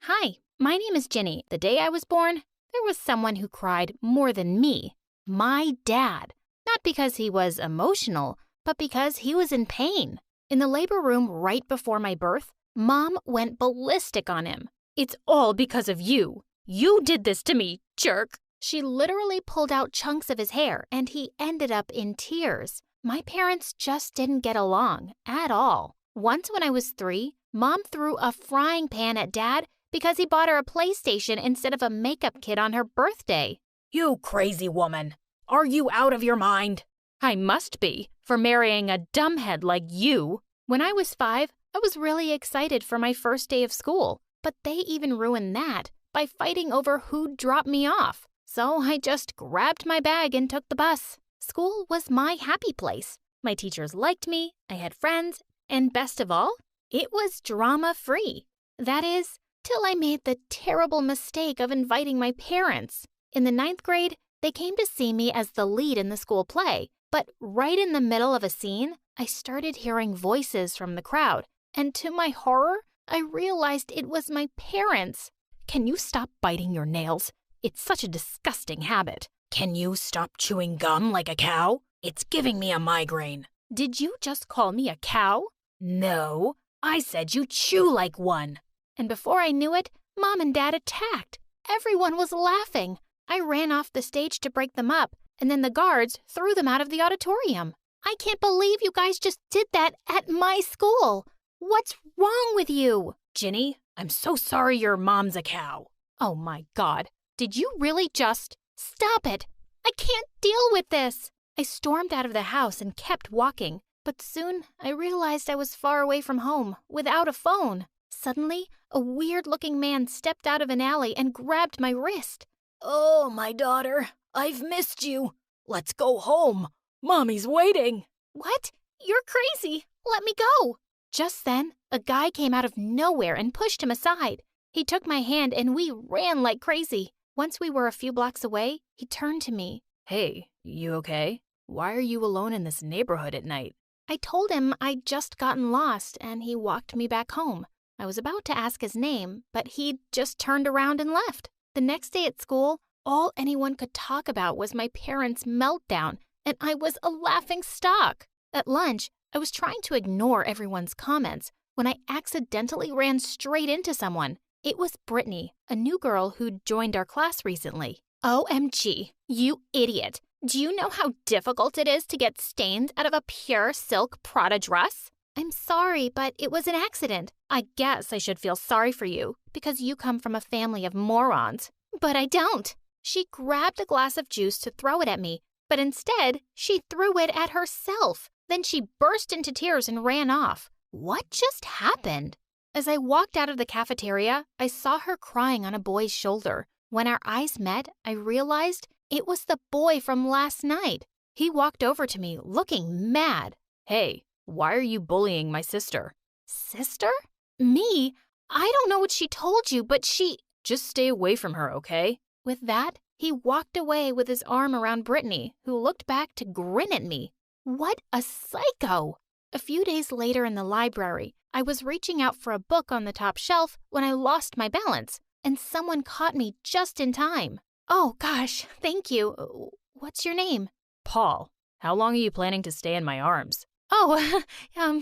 Hi, my name is Ginny. The day I was born, there was someone who cried more than me. My dad. Not because he was emotional, but because he was in pain. In the labor room right before my birth, Mom went ballistic on him. "It's all because of you. You did this to me, jerk." She literally pulled out chunks of his hair, and he ended up in tears. My parents just didn't get along at all. Once when I was 3, Mom threw a frying pan at Dad because he bought her a PlayStation instead of a makeup kit on her birthday. "You crazy woman! Are you out of your mind?" I must be, for marrying a dumbhead like you. When I was 5, I was really excited for my first day of school, but they even ruined that by fighting over who'd drop me off. So I just grabbed my bag and took the bus. School was my happy place. My teachers liked me, I had friends, and best of all, it was drama-free. That is, till I made the terrible mistake of inviting my parents. In the 9th grade, they came to see me as the lead in the school play, but right in the middle of a scene, I started hearing voices from the crowd, and to my horror, I realized it was my parents. Can you stop biting your nails? It's such a disgusting habit. Can you stop chewing gum like a cow? It's giving me a migraine. Did you just call me a cow? No, I said you chew like one. And before I knew it, Mom and Dad attacked. Everyone was laughing. I ran off the stage to break them up, and then the guards threw them out of the auditorium. I can't believe you guys just did that at my school. What's wrong with you? Ginny, I'm so sorry your mom's a cow. Oh my God. Did you really just... Stop it! I can't deal with this! I stormed out of the house and kept walking, but soon I realized I was far away from home, without a phone. Suddenly, a weird-looking man stepped out of an alley and grabbed my wrist. "Oh, my daughter, I've missed you. Let's go home. Mommy's waiting." "What? You're crazy. Let me go." Just then, a guy came out of nowhere and pushed him aside. He took my hand and we ran like crazy. Once we were a few blocks away, he turned to me. "Hey, you okay? Why are you alone in this neighborhood at night?" I told him I'd just gotten lost and he walked me back home. I was about to ask his name, but he'd just turned around and left. The next day at school, all anyone could talk about was my parents' meltdown, and I was a laughing stock. At lunch, I was trying to ignore everyone's comments when I accidentally ran straight into someone. It was Brittany, a new girl who'd joined our class recently. OMG, you idiot. Do you know how difficult it is to get stains out of a pure silk Prada dress? I'm sorry, but it was an accident. I guess I should feel sorry for you because you come from a family of morons. But I don't. She grabbed a glass of juice to throw it at me, but instead, she threw it at herself. Then she burst into tears and ran off. What just happened? As I walked out of the cafeteria, I saw her crying on a boy's shoulder. When our eyes met, I realized it was the boy from last night. He walked over to me, looking mad. "Hey, why are you bullying my sister?" Sister? Me? I don't know what she told you, but she... Just stay away from her, okay? With that, he walked away with his arm around Brittany, who looked back to grin at me. What a psycho! A few days later in the library, I was reaching out for a book on the top shelf when I lost my balance, and someone caught me just in time. Oh gosh, thank you. What's your name? Paul. How long are you planning to stay in my arms? Oh,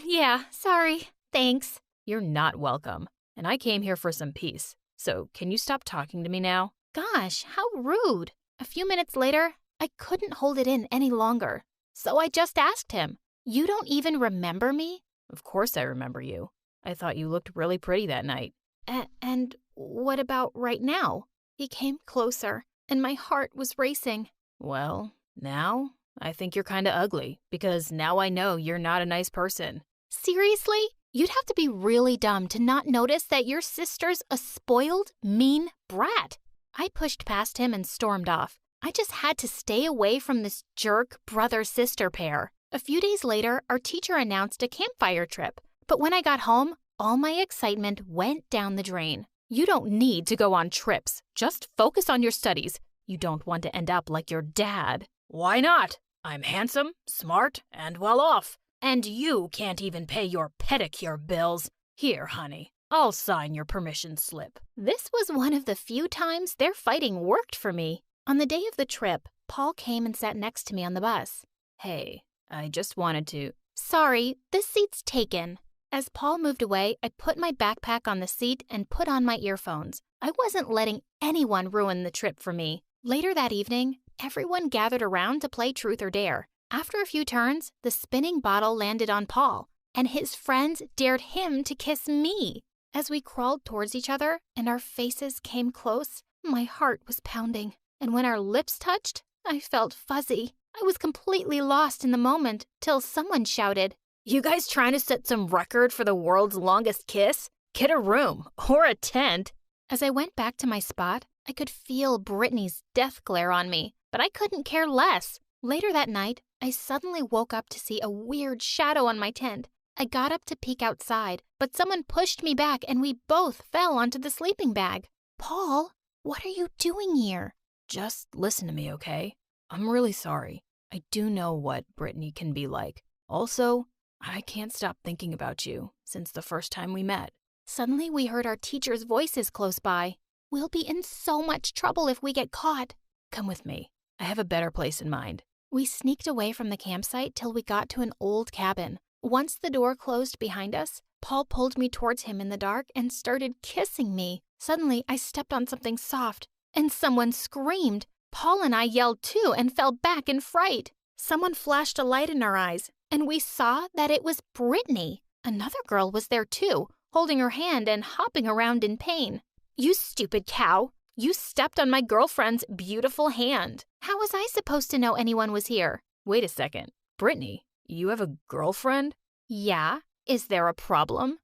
yeah, sorry. Thanks. You're not welcome, and I came here for some peace. So can you stop talking to me now? Gosh, how rude. A few minutes later, I couldn't hold it in any longer. So I just asked him, "You don't even remember me?" Of course I remember you. I thought you looked really pretty that night. And what about right now? He came closer, and my heart was racing. Well, now I think you're kind of ugly, because now I know you're not a nice person. Seriously? You'd have to be really dumb to not notice that your sister's a spoiled, mean brat. I pushed past him and stormed off. I just had to stay away from this jerk brother-sister pair. A few days later, our teacher announced a campfire trip. But when I got home, all my excitement went down the drain. You don't need to go on trips. Just focus on your studies. You don't want to end up like your dad. Why not? I'm handsome, smart, and well off. And you can't even pay your pedicure bills. Here, honey, I'll sign your permission slip. This was one of the few times their fighting worked for me. On the day of the trip, Paul came and sat next to me on the bus. Hey, I just wanted to... Sorry, this seat's taken. As Paul moved away, I put my backpack on the seat and put on my earphones. I wasn't letting anyone ruin the trip for me. Later that evening, everyone gathered around to play Truth or Dare. After a few turns, the spinning bottle landed on Paul, and his friends dared him to kiss me. As we crawled towards each other and our faces came close, my heart was pounding. And when our lips touched, I felt fuzzy. I was completely lost in the moment till someone shouted, You guys trying to set some record for the world's longest kiss? Get a room or a tent. As I went back to my spot, I could feel Brittany's death glare on me, but I couldn't care less. Later that night, I suddenly woke up to see a weird shadow on my tent. I got up to peek outside, but someone pushed me back and we both fell onto the sleeping bag. Paul, what are you doing here? Just listen to me, okay? I'm really sorry. I do know what Brittany can be like. Also, I can't stop thinking about you since the first time we met. Suddenly, we heard our teachers' voices close by. We'll be in so much trouble if we get caught. Come with me. I have a better place in mind. We sneaked away from the campsite till we got to an old cabin. Once the door closed behind us, Paul pulled me towards him in the dark and started kissing me. Suddenly, I stepped on something soft, and someone screamed. Paul and I yelled too and fell back in fright. Someone flashed a light in our eyes, and we saw that it was Brittany. Another girl was there too, holding her hand and hopping around in pain. You stupid cow! You stepped on my girlfriend's beautiful hand. How was I supposed to know anyone was here? Wait a second. Brittany, you have a girlfriend? Yeah. Is there a problem?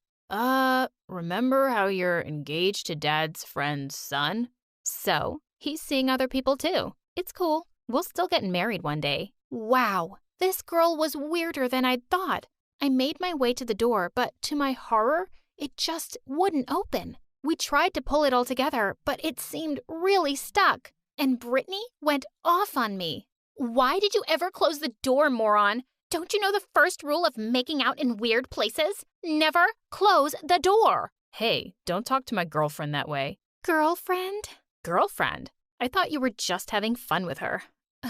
Remember how you're engaged to Dad's friend's son? So, he's seeing other people too. It's cool. We'll still get married one day. Wow, this girl was weirder than I'd thought. I made my way to the door, but to my horror, it just wouldn't open. We tried to pull it all together, but it seemed really stuck. And Brittany went off on me. Why did you ever close the door, moron? Don't you know the first rule of making out in weird places? Never close the door. Hey, don't talk to my girlfriend that way. Girlfriend? Girlfriend? I thought you were just having fun with her.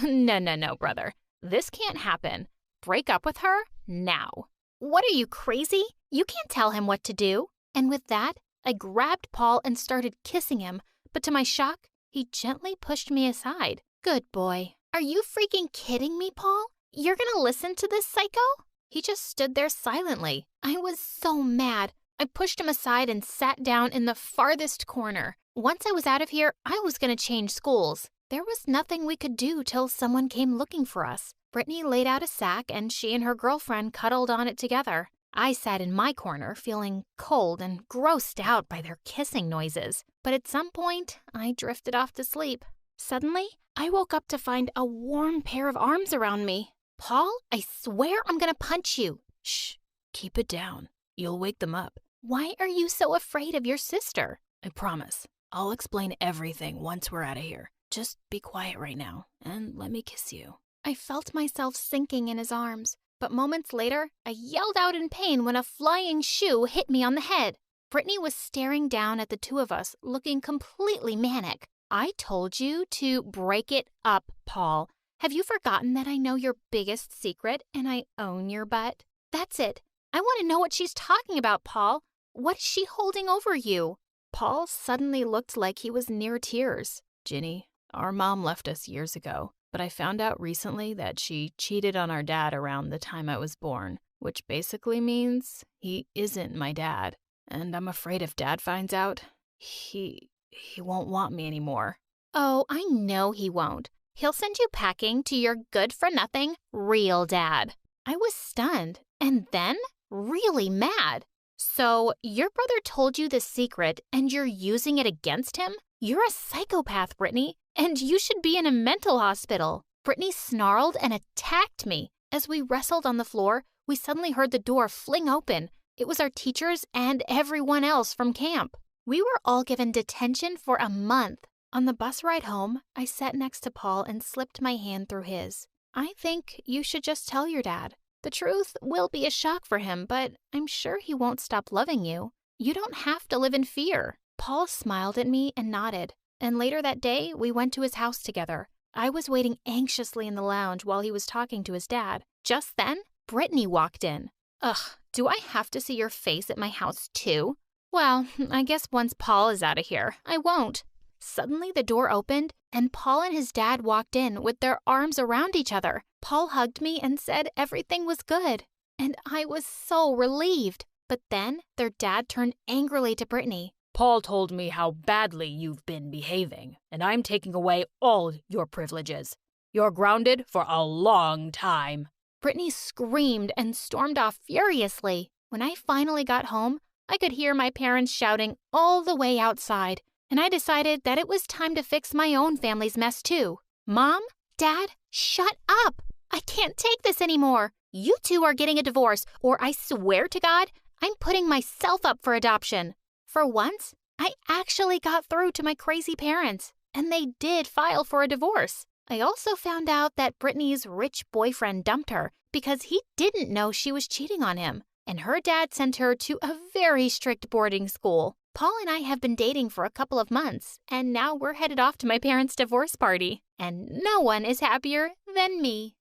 No, brother. This can't happen. Break up with her now. What are you, crazy? You can't tell him what to do. And with that, I grabbed Paul and started kissing him, but to my shock, he gently pushed me aside. Good boy. Are you freaking kidding me, Paul? You're gonna listen to this psycho? He just stood there silently. I was so mad. I pushed him aside and sat down in the farthest corner. Once I was out of here, I was gonna change schools. There was nothing we could do till someone came looking for us. Brittany laid out a sack and she and her girlfriend cuddled on it together. I sat in my corner feeling cold and grossed out by their kissing noises. But at some point, I drifted off to sleep. Suddenly, I woke up to find a warm pair of arms around me. Paul, I swear I'm gonna punch you. Shh, keep it down. You'll wake them up. Why are you so afraid of your sister? I promise. I'll explain everything once we're out of here. Just be quiet right now and let me kiss you. I felt myself sinking in his arms, but moments later, I yelled out in pain when a flying shoe hit me on the head. Brittany was staring down at the two of us, looking completely manic. I told you to break it up, Paul. Have you forgotten that I know your biggest secret and I own your butt? That's it. I want to know what she's talking about, Paul. What is she holding over you? Paul suddenly looked like he was near tears. Ginny, our mom left us years ago, but I found out recently that she cheated on our dad around the time I was born, which basically means he isn't my dad. And I'm afraid if Dad finds out, he won't want me anymore. Oh, I know he won't. He'll send you packing to your good-for-nothing real dad. I was stunned, and then really mad. So, your brother told you the secret, and you're using it against him? You're a psychopath, Brittany, and you should be in a mental hospital. Brittany snarled and attacked me. As we wrestled on the floor, we suddenly heard the door fling open. It was our teachers and everyone else from camp. We were all given detention for a month. On the bus ride home, I sat next to Paul and slipped my hand through his. I think you should just tell your dad. The truth will be a shock for him, but I'm sure he won't stop loving you. You don't have to live in fear. Paul smiled at me and nodded. And later that day, we went to his house together. I was waiting anxiously in the lounge while he was talking to his dad. Just then, Brittany walked in. Ugh, do I have to see your face at my house too? Well, I guess once Paul is out of here, I won't. Suddenly the door opened and Paul and his dad walked in with their arms around each other. Paul hugged me and said everything was good. And I was so relieved. But then their dad turned angrily to Brittany. Paul told me how badly you've been behaving, and I'm taking away all your privileges. You're grounded for a long time. Brittany screamed and stormed off furiously. When I finally got home, I could hear my parents shouting all the way outside, and I decided that it was time to fix my own family's mess too. Mom, Dad, shut up! I can't take this anymore. You two are getting a divorce, or I swear to God, I'm putting myself up for adoption. For once, I actually got through to my crazy parents, and they did file for a divorce. I also found out that Brittany's rich boyfriend dumped her because he didn't know she was cheating on him, and her dad sent her to a very strict boarding school. Paul and I have been dating for a couple of months, and now we're headed off to my parents' divorce party, and no one is happier than me.